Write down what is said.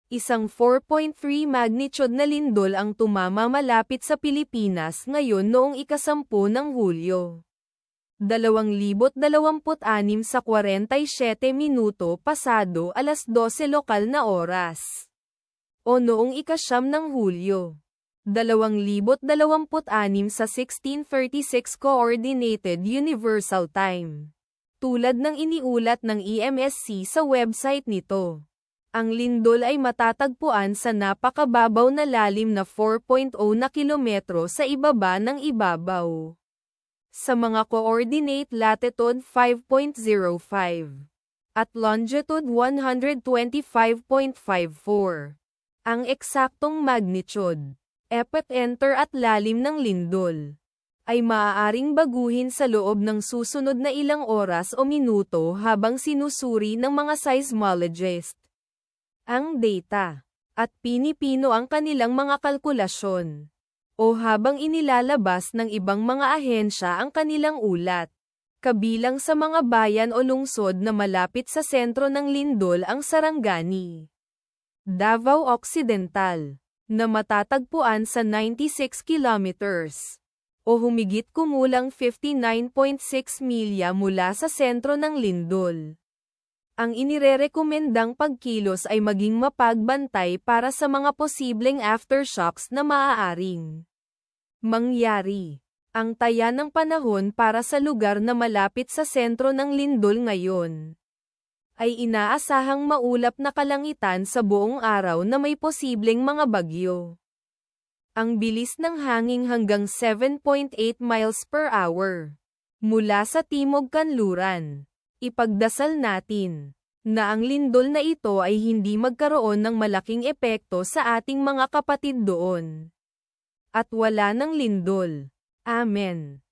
Isang 4.3 magnitude na lindol ang tumama malapit sa Pilipinas ngayon noong ika-10 ng Hulyo. 2026 sa 47 minuto pasado alas 12 lokal na oras. O noong ika-9 ng Hulyo. 2026 sa 16:36 Coordinated Universal Time. Tulad ng iniulat ng EMSC sa website nito. Ang lindol ay matatagpuan sa napakababaw na lalim na 4.0 na kilometro sa ibaba ng ibabaw. Sa mga coordinate latitude 5.05 at longitude 125.54. Ang eksaktong magnitude, epicenter at lalim ng lindol ay maaaring baguhin sa loob ng susunod na ilang oras o minuto habang sinusuri ng mga seismologist ang data, at pinipino ang kanilang mga kalkulasyon, o habang inilalabas ng ibang mga ahensya ang kanilang ulat. Kabilang sa mga bayan o lungsod na malapit sa sentro ng lindol ang Sarangani, Davao Occidental, na matatagpuan sa 96 kilometers, o humigit kumulang 59.6 milya mula sa sentro ng lindol. Ang inirerekomendang pagkilos ay maging mapagbantay para sa mga posibleng aftershocks na maaaring mangyari. Ang taya ng panahon para sa lugar na malapit sa sentro ng lindol ngayon ay inaasahang maulap na kalangitan sa buong araw na may posibleng mga bagyo. Ang bilis ng hangin hanggang 7.8 miles per hour mula sa timog kanluran. Ipagdasal natin na ang lindol na ito ay hindi magkaroon ng malaking epekto sa ating mga kapatid doon. At wala ng lindol. Amen.